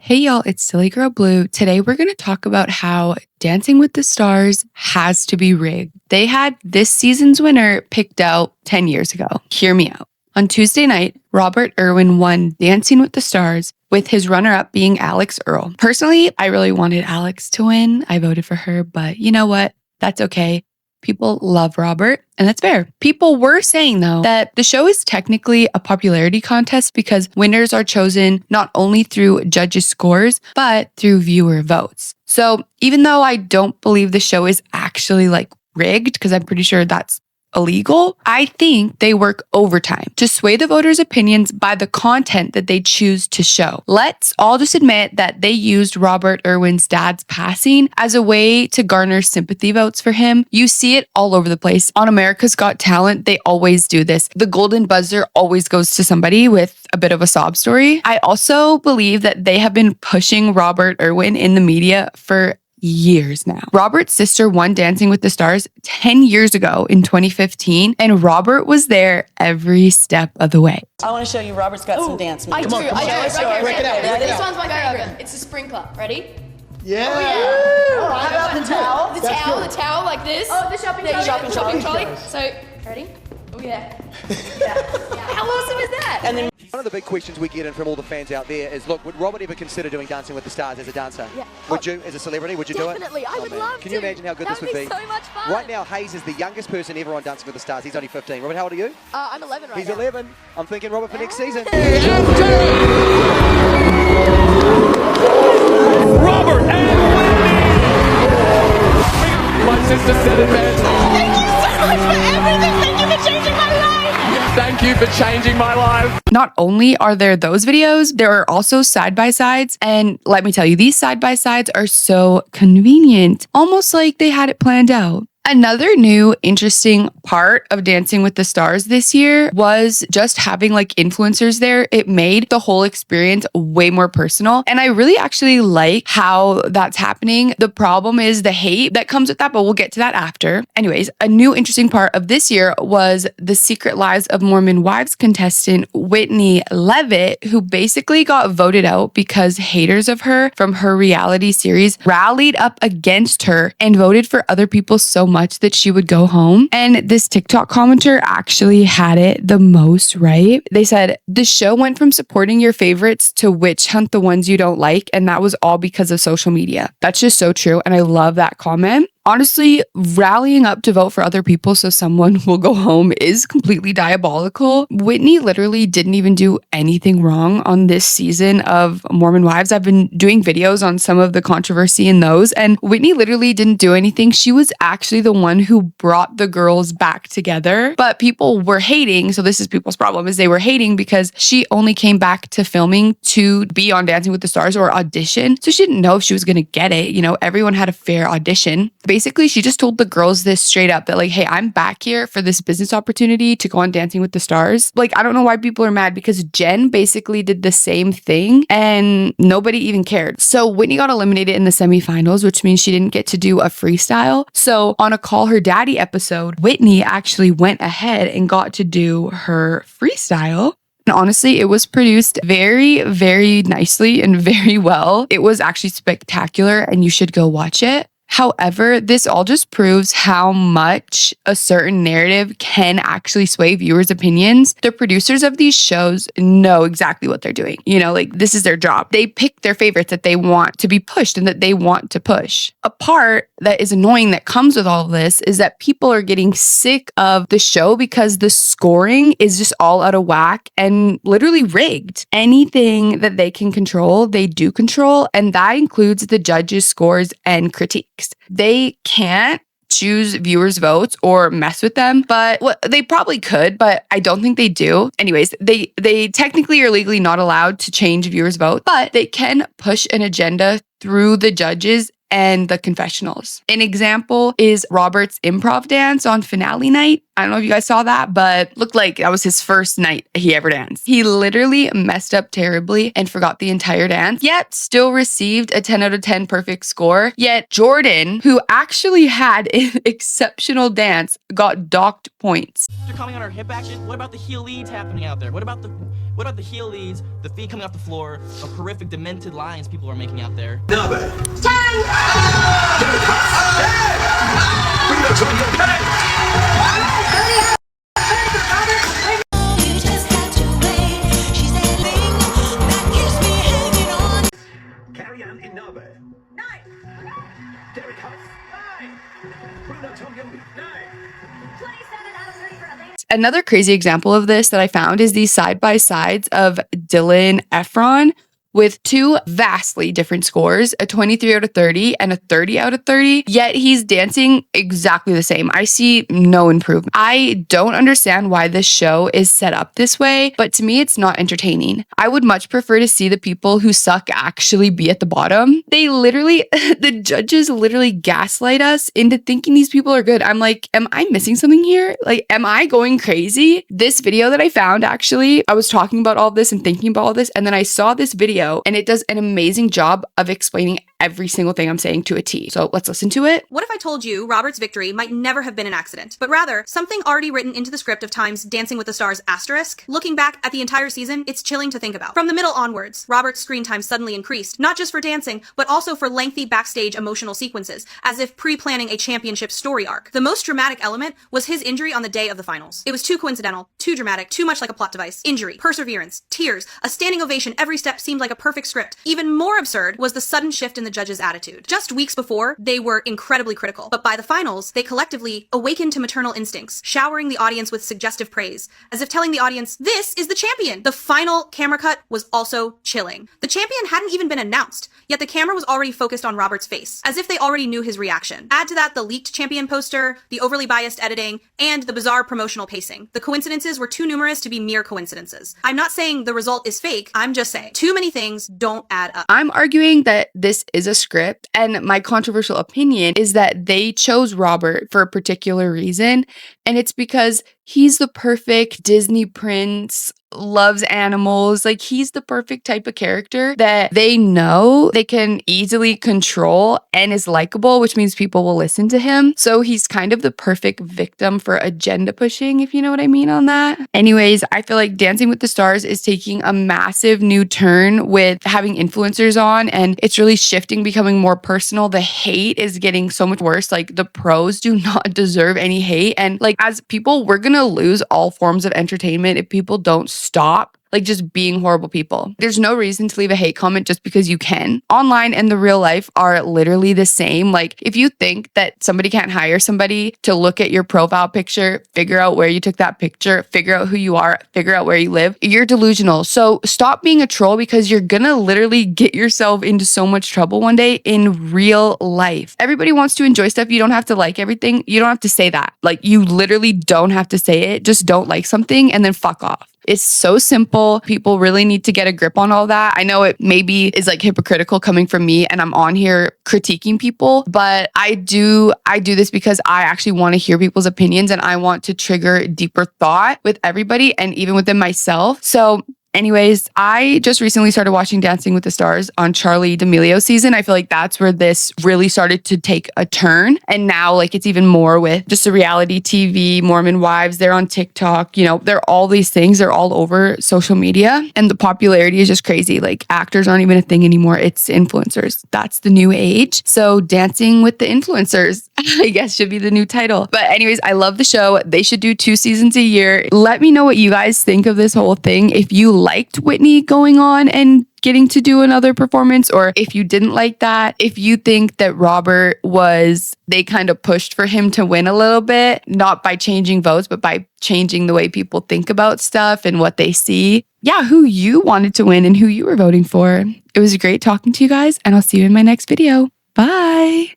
Hey y'all, it's Silly Girl Blue. Today we're going to talk about how Dancing with the Stars has to be rigged. They had this season's winner picked out 10 years ago. Hear me out. On Tuesday night, Robert Irwin won Dancing with the Stars, with his runner-up being Alex Earl. Personally, I really wanted Alex to win. I voted for her, but you know what? That's okay. People love Robert, and that's fair. People were saying, though, that the show is technically a popularity contest because winners are chosen not only through judges' scores, but through viewer votes. So even though I don't believe the show is actually rigged, because I'm pretty sure that's illegal, I think they work overtime to sway the voters' opinions by the content that they choose to show. Let's all just admit that they used Robert Irwin's dad's passing as a way to garner sympathy votes for him. You see it all over the place. On America's Got Talent, they always do this. The golden buzzer always goes to somebody with a bit of a sob story. I also believe that they have been pushing Robert Irwin in the media for years now. Robert's sister won Dancing with the Stars 10 years ago in 2015, and Robert was there every step of the way. I want to show you Robert's got some dance moves. I do. Show us. Break it out. This This one's one's my favorite. It's a sprinkler. Ready? Yeah. Oh, how about the towel? The towel like this. Oh, the shopping trolley. shopping trolley. So, ready? Oh yeah. How awesome is that? And then One of the big questions we get in from all the fans out there is, look, would Robert ever consider doing Dancing with the Stars as a dancer? Yeah. Would you, as a celebrity, would you do it? Definitely, I would love Can you imagine how good that this would be? so much fun. Right now, Hayes is the youngest person ever on Dancing with the Stars. He's only 15. Robert, how old are you? I'm 11 right He's now. 11. I'm thinking Robert for next season. Robert and Whitney! My sister said it best. Thank you so much for everything. Thank you for changing my life. Thank you for changing my life. Not only are there those videos, there are also side-by-sides. And let me tell you, these side-by-sides are so convenient, almost like they had it planned out. Another new interesting part of Dancing with the Stars this year was just having influencers there. It made the whole experience way more personal. And I really actually like how that's happening. The problem is the hate that comes with that, but we'll get to that after. Anyways, a new interesting part of this year was the Secret Lives of Mormon Wives contestant, Whitney Levitt, who basically got voted out because haters of her from her reality series rallied up against her and voted for other people so much that she would go home. And this TikTok commenter actually had it the most right. They said, the show went from supporting your favorites to witch hunt the ones you don't like. And that was all because of social media. That's just so true. And I love that comment. Honestly, rallying up to vote for other people so someone will go home is completely diabolical. Whitney literally didn't even do anything wrong on this season of Mormon Wives. I've been doing videos on some of the controversy in those, and Whitney literally didn't do anything. She was actually the one who brought the girls back together. But people were hating, so this is people's problem, is they were hating because she only came back to filming to be on Dancing with the Stars or audition. So she didn't know if she was going to get it. You know, everyone had a fair audition. Basically, she just told the girls this straight up that hey, I'm back here for this business opportunity to go on Dancing with the Stars. I don't know why people are mad because Jen basically did the same thing and nobody even cared. So Whitney got eliminated in the semifinals, which means she didn't get to do a freestyle. So on a Call Her Daddy episode, Whitney actually went ahead and got to do her freestyle. And honestly, it was produced very, very nicely and very well. It was actually spectacular and you should go watch it. However, this all just proves how much a certain narrative can actually sway viewers' opinions. The producers of these shows know exactly what they're doing. This is their job. They pick their favorites that they want to be pushed and that they want to push. A part that is annoying that comes with all of this is that people are getting sick of the show because the scoring is just all out of whack and literally rigged. Anything that they can control, they do control, and that includes the judges' scores and critiques. They can't choose viewers' votes or mess with them, but they probably could, but I don't think they do. Anyways, they technically are legally not allowed to change viewers' vote, but they can push an agenda through the judges and the confessionals. An example is Robert's improv dance on finale night. I don't know if you guys saw that, but looked like that was his first night he ever danced. He literally messed up terribly and forgot the entire dance, yet still received a 10 out of 10 perfect score. Yet Jordan, who actually had an exceptional dance, got docked points. They're coming on our hip action. What about the heel leads happening out there? What about the heel leads, the feet coming off the floor, the horrific demented lines people are making out there? Another crazy example of this that I found is these side-by-sides of Dylan Efron with two vastly different scores, a 23 out of 30 and a 30 out of 30, yet he's dancing exactly the same. I see no improvement. I don't understand why this show is set up this way, but to me, it's not entertaining. I would much prefer to see the people who suck actually be at the bottom. They literally, the judges literally gaslight us into thinking these people are good. I'm like, am I missing something here? Like, am I going crazy? This video that I found, actually, I was talking about all this and thinking about all this, and then I saw this video and it does an amazing job of explaining every single thing I'm saying to a T. So let's listen to it. What if I told you Robert's victory might never have been an accident, but rather something already written into the script of Time's Dancing with the Stars asterisk? Looking back at the entire season, it's chilling to think about. From the middle onwards, Robert's screen time suddenly increased, not just for dancing, but also for lengthy backstage emotional sequences, as if pre-planning a championship story arc. The most dramatic element was his injury on the day of the finals. It was too coincidental, too dramatic, too much like a plot device. Injury, perseverance, tears, a standing ovation, every step seemed like a perfect script. Even more absurd was the sudden shift in the judges' attitude. Just weeks before, they were incredibly critical, but by the finals, they collectively awakened to maternal instincts, showering the audience with suggestive praise, as if telling the audience, this is the champion. The final camera cut was also chilling. The champion hadn't even been announced, yet the camera was already focused on Robert's face, as if they already knew his reaction. Add to that the leaked champion poster, the overly biased editing, and the bizarre promotional pacing. The coincidences were too numerous to be mere coincidences. I'm not saying the result is fake, I'm just saying too many things don't add up. I'm arguing that this is a script, and my controversial opinion is that they chose Robert for a particular reason, and it's because he's the perfect Disney prince, loves animals. Like, he's the perfect type of character that they know they can easily control and is likable, which means people will listen to him. So he's kind of the perfect victim for agenda pushing, if you know what I mean on that. Anyways, I feel like Dancing with the Stars is taking a massive new turn with having influencers on, and it's really shifting, becoming more personal. The hate is getting so much worse. Like, the pros do not deserve any hate. And like, as people, we're gonna lose all forms of entertainment if people don't stop like just being horrible people. There's no reason to leave a hate comment just because you can. Online and the real life are literally the same. Like, if you think that somebody can't hire somebody to look at your profile picture, figure out where you took that picture, figure out who you are, figure out where you live, you're delusional. So stop being a troll, because you're gonna literally get yourself into so much trouble one day in real life. Everybody wants to enjoy stuff. You don't have to like everything. You don't have to say that. Like, you literally don't have to say it. Just don't like something and then fuck off. It's so simple. People really need to get a grip on all that. I know it maybe is like hypocritical coming from me, and I'm on here critiquing people, but I do this because I actually want to hear people's opinions, and I want to trigger deeper thought with everybody and even within myself. So anyways, I just recently started watching Dancing with the Stars on Charli D'Amelio season. I feel like that's where this really started to take a turn. And now, like, it's even more with just a reality TV, Mormon wives. They're on TikTok, you know, they're all these things. They're all over social media. And the popularity is just crazy. Like, actors aren't even a thing anymore. It's influencers. That's the new age. So Dancing with the Influencers, I guess, should be the new title. But anyways, I love the show. They should do 2 seasons a year. Let me know what you guys think of this whole thing. If you liked Whitney going on and getting to do another performance, or if you didn't like that, if you think that Robert they kind of pushed for him to win a little bit, not by changing votes, but by changing the way people think about stuff and what they see. Yeah, who you wanted to win and who you were voting for. It was great talking to you guys, and I'll see you in my next video. Bye.